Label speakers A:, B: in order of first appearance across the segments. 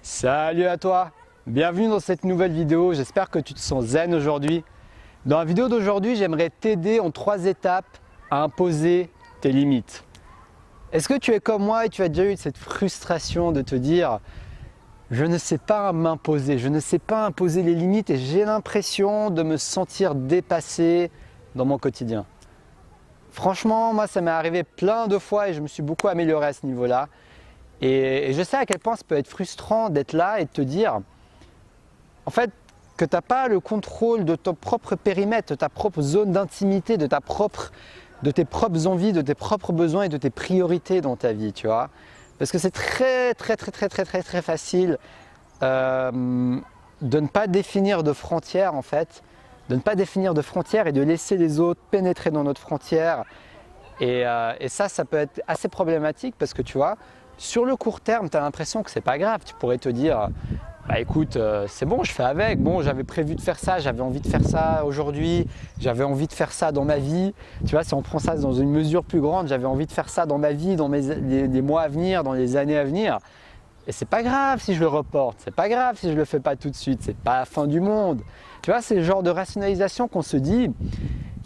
A: Salut à toi, bienvenue dans cette nouvelle vidéo, j'espère que tu te sens zen aujourd'hui. Dans la vidéo d'aujourd'hui, j'aimerais t'aider en 3 étapes à imposer tes limites. Est-ce que tu es comme moi et tu as déjà eu cette frustration de te dire « je ne sais pas m'imposer, je ne sais pas imposer les limites et j'ai l'impression de me sentir dépassé dans mon quotidien ». Franchement, moi ça m'est arrivé plein de fois et je me suis beaucoup amélioré à ce niveau-là. Et je sais à quel point ça peut être frustrant d'être là et de te dire en fait que tu n'as pas le contrôle de ton propre périmètre, de ta propre zone d'intimité, de tes propres envies, de tes propres besoins et de tes priorités dans ta vie, tu vois. Parce que c'est très facile de ne pas définir de frontières en fait, de ne pas définir de frontières et de laisser les autres pénétrer dans notre frontière. Et ça peut être assez problématique parce que tu vois, sur le court terme, tu as l'impression que c'est pas grave. Tu pourrais te dire, bah écoute, c'est bon, je fais avec. Bon, j'avais prévu de faire ça, j'avais envie de faire ça aujourd'hui, j'avais envie de faire ça dans ma vie. Tu vois, si on prend ça dans une mesure plus grande, j'avais envie de faire ça dans ma vie, dans les mois à venir, dans les années à venir. Et c'est pas grave si je le reporte, c'est pas grave si je le fais pas tout de suite, c'est pas la fin du monde. Tu vois, c'est le genre de rationalisation qu'on se dit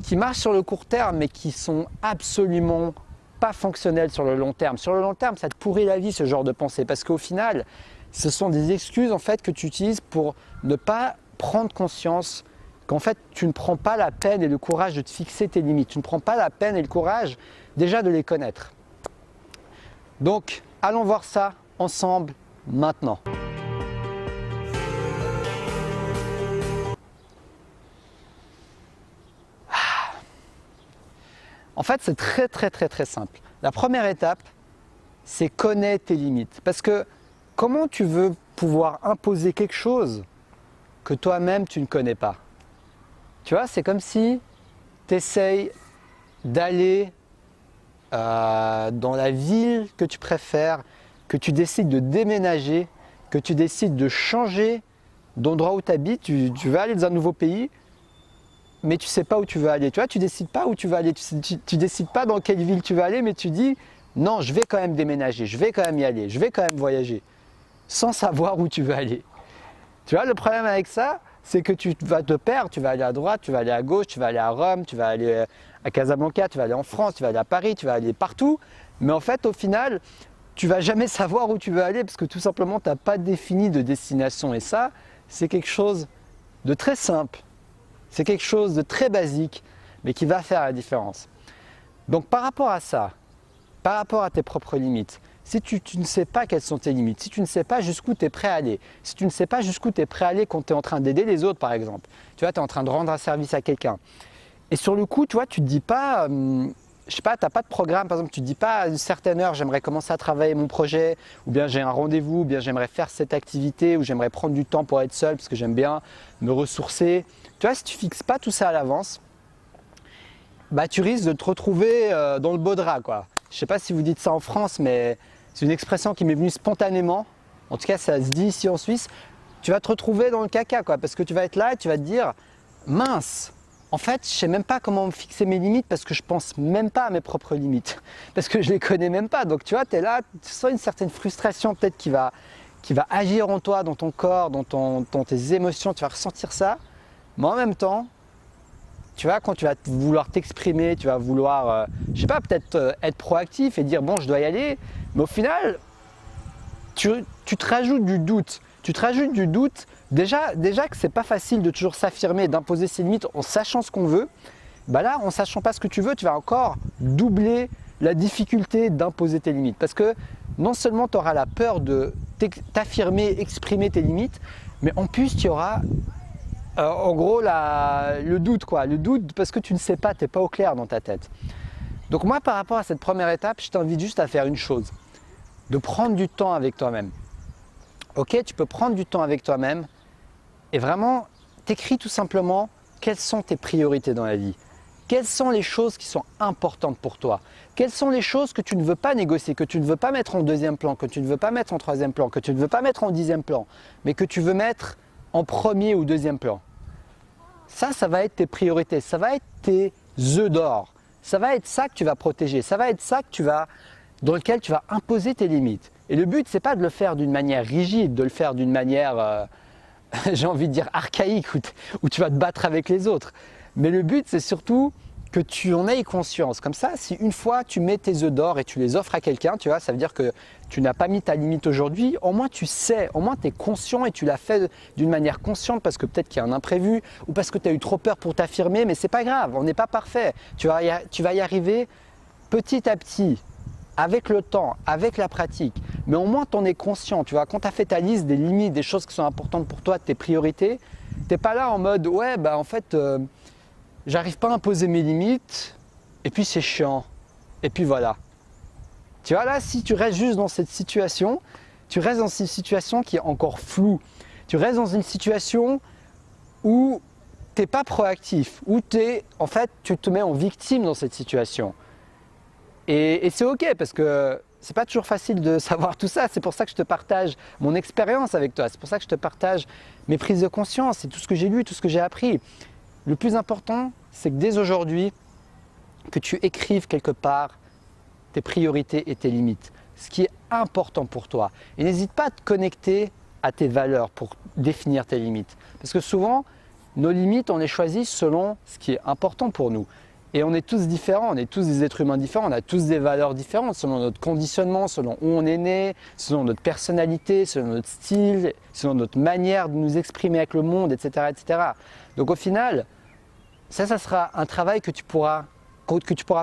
A: qui marchent sur le court terme, mais qui sont absolument pas fonctionnel sur le long terme. Sur le long terme, ça te pourrit la vie ce genre de pensée parce qu'au final, ce sont des excuses en fait que tu utilises pour ne pas prendre conscience qu'en fait tu ne prends pas la peine et le courage de te fixer tes limites. Tu ne prends pas la peine et le courage déjà de les connaître. Donc, allons voir ça ensemble maintenant. En fait, c'est très simple. La première étape, c'est connaître tes limites. Parce que comment tu veux pouvoir imposer quelque chose que toi-même tu ne connais pas? Tu vois, c'est comme si tu essayes d'aller dans la ville que tu préfères, que tu décides de déménager, que tu décides de changer d'endroit où tu habites, tu vas aller dans un nouveau pays, mais tu ne sais pas où tu veux aller. Tu vois, tu ne décides pas où tu vas aller, tu ne décides pas dans quelle ville tu vas aller, mais tu dis non, je vais quand même déménager, je vais quand même y aller, je vais quand même voyager, sans savoir où tu veux aller. Tu vois, le problème avec ça, c'est que tu vas te perdre, tu vas aller à droite, tu vas aller à gauche, tu vas aller à Rome, tu vas aller à Casablanca, tu vas aller en France, tu vas aller à Paris, tu vas aller partout, mais en fait, au final, tu ne vas jamais savoir où tu veux aller parce que tout simplement, tu n'as pas défini de destination. Et ça, c'est quelque chose de très simple. C'est quelque chose de très basique, mais qui va faire la différence. Donc par rapport à ça, par rapport à tes propres limites, si tu ne sais pas quelles sont tes limites, si tu ne sais pas jusqu'où tu es prêt à aller, si tu ne sais pas jusqu'où tu es prêt à aller quand tu es en train d'aider les autres par exemple, tu vois, tu es en train de rendre un service à quelqu'un, et sur le coup, tu vois, tu ne te dis pas, je sais pas, tu n'as pas de programme, par exemple, tu ne te dis pas à une certaine heure, j'aimerais commencer à travailler mon projet, ou bien j'ai un rendez-vous, ou bien j'aimerais faire cette activité, ou j'aimerais prendre du temps pour être seul, parce que j'aime bien me ressourcer. Tu vois, si tu ne fixes pas tout ça à l'avance, bah, tu risques de te retrouver dans le beau drap, quoi. Je ne sais pas si vous dites ça en France, mais c'est une expression qui m'est venue spontanément. En tout cas, ça se dit ici en Suisse. Tu vas te retrouver dans le caca, quoi, parce que tu vas être là et tu vas te dire « mince ». En fait, je ne sais même pas comment me fixer mes limites parce que je ne pense même pas à mes propres limites, parce que je ne les connais même pas. Donc tu vois, tu es là, tu sens une certaine frustration peut-être qui va agir en toi, dans ton corps, dans tes émotions, tu vas ressentir ça. Mais en même temps, tu vois, quand tu vas vouloir t'exprimer, tu vas vouloir, je ne sais pas, peut-être être proactif et dire bon, je dois y aller, mais au final, tu te rajoutes du doute. Tu te rajoutes du doute, déjà que c'est pas facile de toujours s'affirmer, d'imposer ses limites en sachant ce qu'on veut, bah là, en sachant pas ce que tu veux, tu vas encore doubler la difficulté d'imposer tes limites. Parce que non seulement tu auras la peur de t'affirmer, exprimer tes limites, mais en plus tu auras en gros le doute, quoi. Le doute parce que tu ne sais pas, tu n'es pas au clair dans ta tête. Donc moi, par rapport à cette première étape, je t'invite juste à faire une chose, de prendre du temps avec toi-même. Ok, tu peux prendre du temps avec toi-même et vraiment t'écris tout simplement quelles sont tes priorités dans la vie. Quelles sont les choses qui sont importantes pour toi? Quelles sont les choses que tu ne veux pas négocier, que tu ne veux pas mettre en deuxième plan, que tu ne veux pas mettre en troisième plan, que tu ne veux pas mettre en dixième plan, mais que tu veux mettre en premier ou deuxième plan? Ça va être tes priorités, ça va être tes œufs d'or. Ça va être ça que tu vas protéger, ça va être ça dans lequel tu vas imposer tes limites. Et le but, c'est pas de le faire d'une manière rigide, de le faire d'une manière, j'ai envie de dire archaïque, où tu vas te battre avec les autres. Mais le but, c'est surtout que tu en aies conscience. Comme ça, si une fois tu mets tes œufs d'or et tu les offres à quelqu'un, tu vois, ça veut dire que tu n'as pas mis ta limite aujourd'hui, au moins tu sais, au moins tu es conscient et tu l'as fait d'une manière consciente parce que peut-être qu'il y a un imprévu ou parce que tu as eu trop peur pour t'affirmer, mais c'est pas grave, on n'est pas parfait. Tu vas y arriver petit à petit, avec le temps, avec la pratique, mais au moins tu en es conscient. Tu vois, quand tu as fait ta liste des limites, des choses qui sont importantes pour toi, de tes priorités, tu n'es pas là en mode ouais, bah en fait, j'arrive pas à imposer mes limites et puis c'est chiant. Et puis voilà. Tu vois, là, si tu restes juste dans cette situation, tu restes dans une situation qui est encore floue. Tu restes dans une situation où tu n'es pas proactif, où en fait, tu te mets en victime dans cette situation. Et c'est ok parce que c'est pas toujours facile de savoir tout ça. C'est pour ça que je te partage mon expérience avec toi. C'est pour ça que je te partage mes prises de conscience et tout ce que j'ai lu, tout ce que j'ai appris. Le plus important, c'est que dès aujourd'hui, que tu écrives quelque part tes priorités et tes limites, ce qui est important pour toi. Et n'hésite pas à te connecter à tes valeurs pour définir tes limites. Parce que souvent, nos limites, on les choisit selon ce qui est important pour nous. Et on est tous différents, on est tous des êtres humains différents, on a tous des valeurs différentes selon notre conditionnement, selon où on est né, selon notre personnalité, selon notre style, selon notre manière de nous exprimer avec le monde, etc. etc. Donc au final, ça sera un travail que tu pourras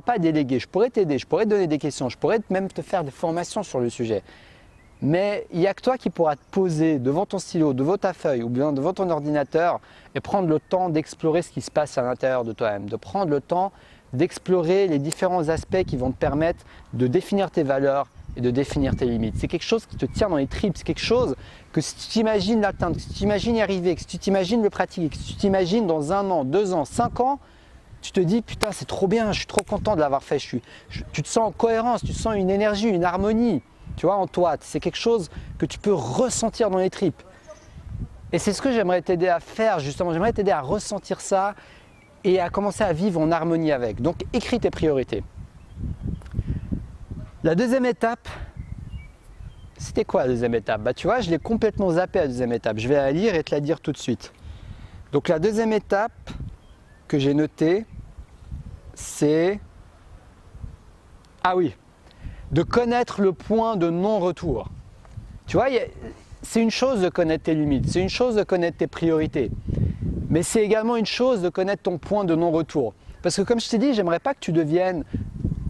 A: pas déléguer. Je pourrais t'aider, je pourrais te donner des questions, je pourrais même te faire des formations sur le sujet. Mais il n'y a que toi qui pourras te poser devant ton stylo, devant ta feuille ou bien devant ton ordinateur et prendre le temps d'explorer ce qui se passe à l'intérieur de toi-même, de prendre le temps d'explorer les différents aspects qui vont te permettre de définir tes valeurs et de définir tes limites. C'est quelque chose qui te tient dans les tripes, c'est quelque chose que si tu t'imagines l'atteindre, que si tu t'imagines y arriver, que si tu t'imagines le pratiquer, que si tu t'imagines dans 1 an, 2 ans, 5 ans, tu te dis putain c'est trop bien, je suis trop content de l'avoir fait, tu te sens en cohérence, tu sens une énergie, une harmonie. Tu vois, en toi, c'est quelque chose que tu peux ressentir dans les tripes. Et c'est ce que j'aimerais t'aider à faire justement. J'aimerais t'aider à ressentir ça et à commencer à vivre en harmonie avec. Donc, écris tes priorités. La deuxième étape, c'était quoi la deuxième étape? Bah, tu vois, je l'ai complètement zappé la deuxième étape. Je vais la lire et te la dire tout de suite. Donc, la deuxième étape que j'ai notée, c'est… Ah oui, de connaître le point de non-retour. Tu vois, c'est une chose de connaître tes limites, c'est une chose de connaître tes priorités, mais c'est également une chose de connaître ton point de non-retour. Parce que comme je t'ai dit, j'aimerais pas que tu deviennes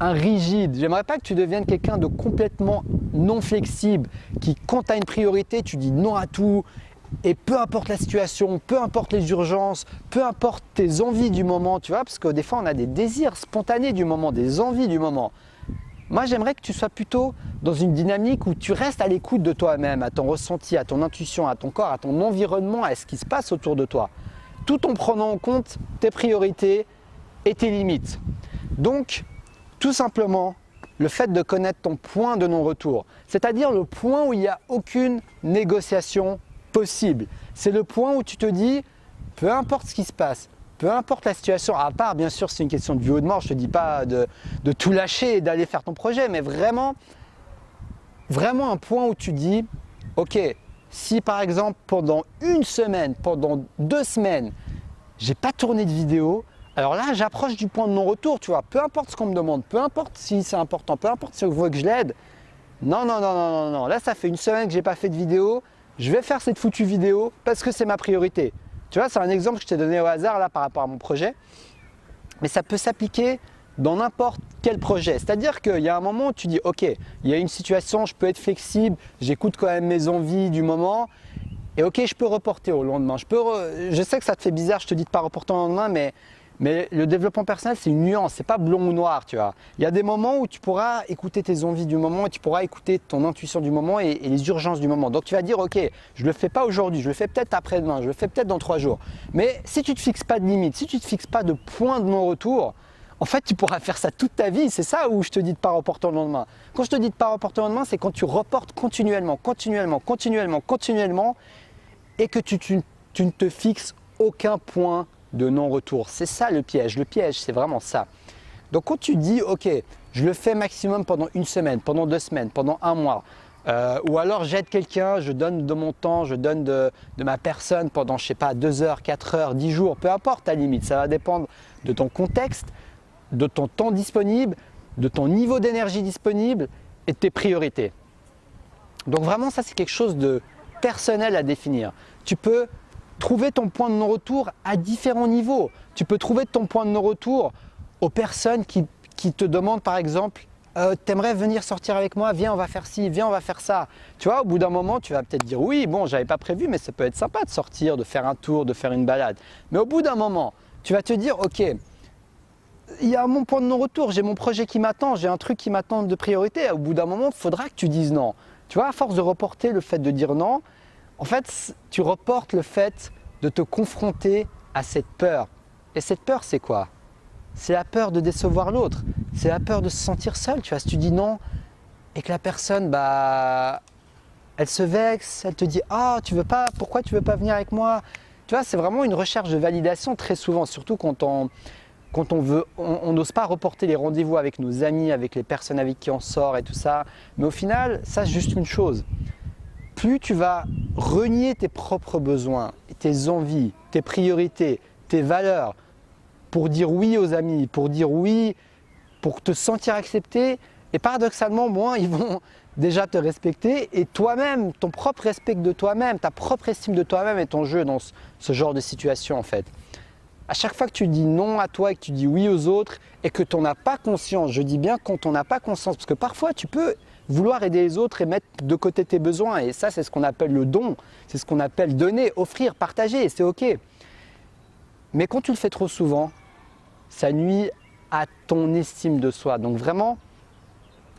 A: un rigide, j'aimerais pas que tu deviennes quelqu'un de complètement non flexible, qui quand tu as une priorité, tu dis non à tout, et peu importe la situation, peu importe les urgences, peu importe tes envies du moment, tu vois, parce que des fois on a des désirs spontanés du moment, des envies du moment. Moi, j'aimerais que tu sois plutôt dans une dynamique où tu restes à l'écoute de toi-même, à ton ressenti, à ton intuition, à ton corps, à ton environnement, à ce qui se passe autour de toi, tout en prenant en compte tes priorités et tes limites. Donc, tout simplement, le fait de connaître ton point de non-retour, c'est-à-dire le point où il n'y a aucune négociation possible. C'est le point où tu te dis, peu importe ce qui se passe, peu importe la situation, à part bien sûr c'est une question de vie ou de mort, je ne te dis pas de tout lâcher et d'aller faire ton projet, mais vraiment un point où tu dis, ok, si par exemple pendant 1 semaine, pendant 2 semaines, j'ai pas tourné de vidéo, alors là j'approche du point de non-retour, tu vois, peu importe ce qu'on me demande, peu importe si c'est important, peu importe si on veut que je l'aide, non, là ça fait 1 semaine que j'ai pas fait de vidéo, je vais faire cette foutue vidéo parce que c'est ma priorité. Tu vois, c'est un exemple que je t'ai donné au hasard là par rapport à mon projet, mais ça peut s'appliquer dans n'importe quel projet. C'est-à-dire qu'il y a un moment où tu dis ok, il y a une situation, je peux être flexible, j'écoute quand même mes envies du moment et ok, je peux reporter au lendemain. Je sais que ça te fait bizarre, je te dis de pas reporter au lendemain, mais le développement personnel c'est une nuance, c'est pas blond ou noir, tu vois. Il y a des moments où tu pourras écouter tes envies du moment et tu pourras écouter ton intuition du moment et les urgences du moment. Donc tu vas dire ok, je le fais pas aujourd'hui, je le fais peut-être après-demain, je le fais peut-être dans 3 jours. Mais si tu te fixes pas de limite, si tu te fixes pas de point de non-retour, en fait tu pourras faire ça toute ta vie. C'est ça où je te dis de pas reporter au lendemain. Quand je te dis de pas reporter au lendemain, c'est quand tu reportes continuellement et que tu ne te fixes aucun point de non-retour. C'est ça le piège. Le piège, c'est vraiment ça. Donc quand tu dis, ok, je le fais maximum pendant 1 semaine, pendant 2 semaines, pendant 1 mois, Ou alors j'aide quelqu'un, je donne de mon temps, je donne de ma personne pendant, je sais pas, 2 heures, 4 heures, 10 jours, peu importe ta limite. Ça va dépendre de ton contexte, de ton temps disponible, de ton niveau d'énergie disponible et de tes priorités. Donc vraiment, ça c'est quelque chose de personnel à définir. Tu peux trouver ton point de non-retour à différents niveaux. Tu peux trouver ton point de non-retour aux personnes qui te demandent par exemple t'aimerais venir sortir avec moi, viens on va faire ci, viens on va faire ça. Tu vois, au bout d'un moment tu vas peut-être dire oui, bon j'avais pas prévu mais ça peut être sympa de sortir, de faire un tour, de faire une balade. Mais au bout d'un moment, tu vas te dire ok, il y a mon point de non-retour, j'ai mon projet qui m'attend, j'ai un truc qui m'attend de priorité. Au bout d'un moment, il faudra que tu dises non. Tu vois, à force de reporter le fait de dire non, en fait, tu reportes le fait de te confronter à cette peur. Et cette peur, c'est quoi? C'est la peur de décevoir l'autre. C'est la peur de se sentir seul. Tu vois, si tu dis non et que la personne, elle se vexe, elle te dit « Ah, tu veux pas, pourquoi tu veux pas venir avec moi ?» Tu vois, c'est vraiment une recherche de validation très souvent, surtout quand on n'ose pas reporter les rendez-vous avec nos amis, avec les personnes avec qui on sort et tout ça. Mais au final, sache juste une chose. Plus tu vas renier tes propres besoins, tes envies, tes priorités, tes valeurs pour dire oui aux amis, pour dire oui, pour te sentir accepté, et paradoxalement, moins ils vont déjà te respecter et toi-même, ton propre respect de toi-même, ta propre estime de toi-même est en jeu dans ce genre de situation en fait. À chaque fois que tu dis non à toi et que tu dis oui aux autres et que tu n'en as pas conscience, je dis bien quand on n'a pas conscience, parce que parfois tu peux vouloir aider les autres et mettre de côté tes besoins et ça c'est ce qu'on appelle le don, c'est ce qu'on appelle donner, offrir, partager et c'est ok. Mais quand tu le fais trop souvent, ça nuit à ton estime de soi. Donc vraiment,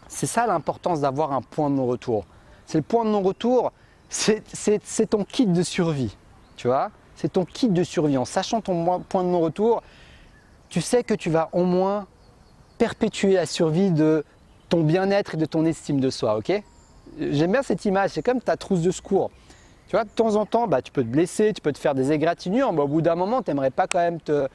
A: c'est ça l'importance d'avoir un point de non-retour. C'est le point de non-retour, c'est ton kit de survie, tu vois. C'est ton kit de survie. En sachant ton point de non-retour, tu sais que tu vas au moins perpétuer la survie de ton bien-être et de ton estime de soi, ok? J'aime bien cette image, c'est comme ta trousse de secours. Tu vois, de temps en temps, tu peux te blesser, tu peux te faire des égratignures, mais au bout d'un moment, tu n'aimerais pas quand même te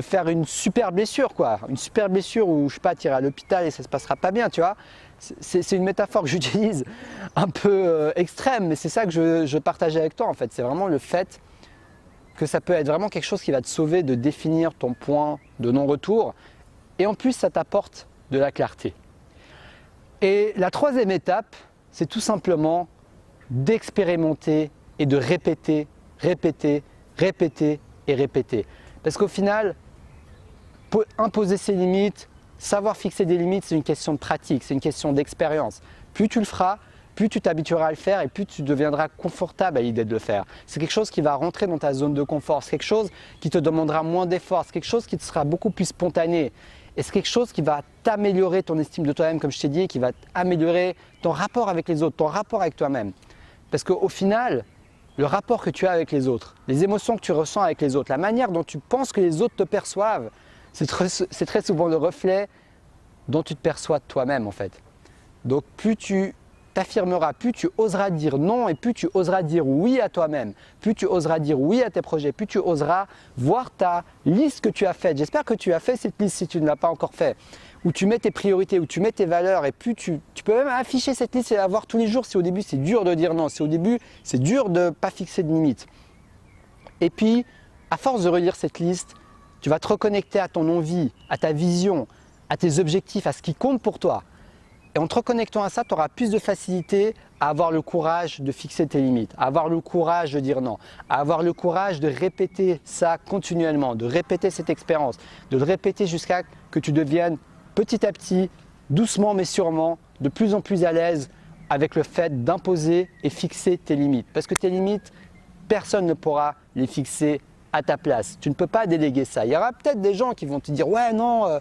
A: faire une super blessure, quoi. Une super blessure où, je sais pas, tu iras à l'hôpital et ça se passera pas bien, tu vois. C'est une métaphore que j'utilise un peu extrême, mais c'est ça que je partageais avec toi, en fait. C'est vraiment le fait que ça peut être vraiment quelque chose qui va te sauver de définir ton point de non-retour. Et en plus, ça t'apporte de la clarté. Et la troisième étape, c'est tout simplement d'expérimenter et de répéter, répéter, répéter et répéter. Parce qu'au final, imposer ses limites, savoir fixer des limites, c'est une question de pratique, c'est une question d'expérience. Plus tu le feras, plus tu t'habitueras à le faire et plus tu deviendras confortable à l'idée de le faire. C'est quelque chose qui va rentrer dans ta zone de confort, c'est quelque chose qui te demandera moins d'efforts, c'est quelque chose qui te sera beaucoup plus spontané. Et c'est quelque chose qui va t'améliorer ton estime de toi-même, comme je t'ai dit, et qui va améliorer ton rapport avec les autres, ton rapport avec toi-même. Parce qu'au final, le rapport que tu as avec les autres, les émotions que tu ressens avec les autres, la manière dont tu penses que les autres te perçoivent, c'est très souvent le reflet dont tu te perçois de toi-même en fait. Donc plus tu t'affirmeras, plus tu oseras dire non et plus tu oseras dire oui à toi-même, plus tu oseras dire oui à tes projets, plus tu oseras voir ta liste que tu as faite. J'espère que tu as fait cette liste si tu ne l'as pas encore fait, où tu mets tes priorités, où tu mets tes valeurs et plus tu peux même afficher cette liste et la voir tous les jours si au début c'est dur de dire non, si au début c'est dur de ne pas fixer de limites. Et puis, à force de relire cette liste, tu vas te reconnecter à ton envie, à ta vision, à tes objectifs, à ce qui compte pour toi. Et en te reconnectant à ça, tu auras plus de facilité à avoir le courage de fixer tes limites, à avoir le courage de dire non, à avoir le courage de répéter ça continuellement, de répéter cette expérience, de le répéter jusqu'à que tu deviennes petit à petit, doucement mais sûrement, de plus en plus à l'aise avec le fait d'imposer et fixer tes limites. Parce que tes limites, personne ne pourra les fixer à ta place. Tu ne peux pas déléguer ça. Il y aura peut-être des gens qui vont te dire « ouais, non,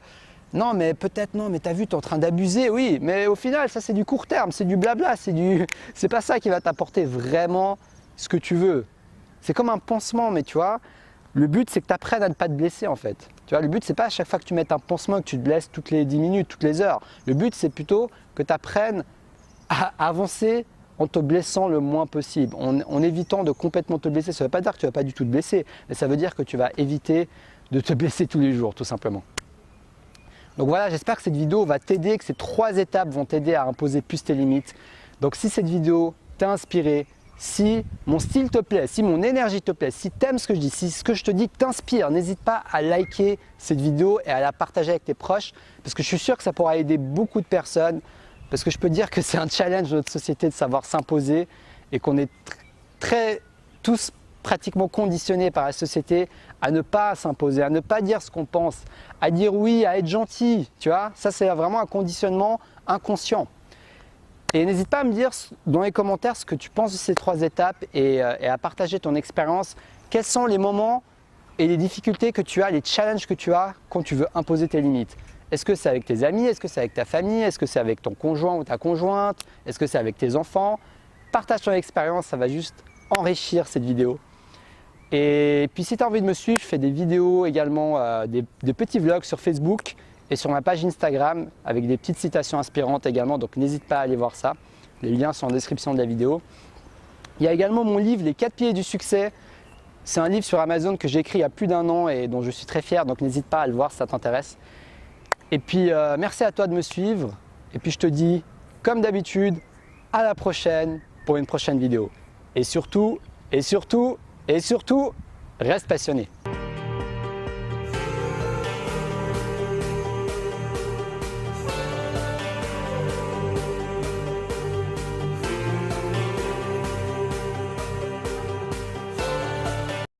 A: non, mais peut-être non, mais t'as vu, t'es en train d'abuser. » Oui, mais au final, ça c'est du court terme, c'est du blabla, c'est pas ça qui va t'apporter vraiment ce que tu veux. C'est comme un pansement, mais tu vois, le but c'est que tu apprennes à ne pas te blesser en fait. Tu vois, le but c'est pas à chaque fois que tu mets un pansement que tu te blesses toutes les 10 minutes, toutes les heures. Le but c'est plutôt que tu apprennes à avancer en te blessant le moins possible, en évitant de complètement te blesser. Ça ne veut pas dire que tu ne vas pas du tout te blesser, mais ça veut dire que tu vas éviter de te blesser tous les jours, tout simplement. Donc voilà, j'espère que cette vidéo va t'aider, que ces 3 étapes vont t'aider à imposer plus tes limites. Donc si cette vidéo t'a inspiré, si mon style te plaît, si mon énergie te plaît, si tu aimes ce que je dis, si ce que je te dis t'inspire, n'hésite pas à liker cette vidéo et à la partager avec tes proches parce que je suis sûr que ça pourra aider beaucoup de personnes parce que je peux dire que c'est un challenge de notre société de savoir s'imposer et qu'on est tous pratiquement conditionnés par la société à ne pas s'imposer, à ne pas dire ce qu'on pense, à dire oui, à être gentil, tu vois. Ça, c'est vraiment un conditionnement inconscient. Et n'hésite pas à me dire dans les commentaires ce que tu penses de ces 3 étapes et à partager ton expérience. Quels sont les moments et les difficultés que tu as, les challenges que tu as quand tu veux imposer tes limites? Est-ce que c'est avec tes amis? Est-ce que c'est avec ta famille? Est-ce que c'est avec ton conjoint ou ta conjointe? Est-ce que c'est avec tes enfants? Partage ton expérience, ça va juste enrichir cette vidéo. Et puis si tu as envie de me suivre, je fais des vidéos également, des petits vlogs sur Facebook et sur ma page Instagram avec des petites citations inspirantes également, donc n'hésite pas à aller voir ça. Les liens sont en description de la vidéo. Il y a également mon livre Les 4 piliers du succès. C'est un livre sur Amazon que j'ai écrit il y a plus d'1 an et dont je suis très fier, donc n'hésite pas à le voir si ça t'intéresse. Et puis merci à toi de me suivre et puis je te dis comme d'habitude à la prochaine pour une prochaine vidéo. Et surtout, reste passionné.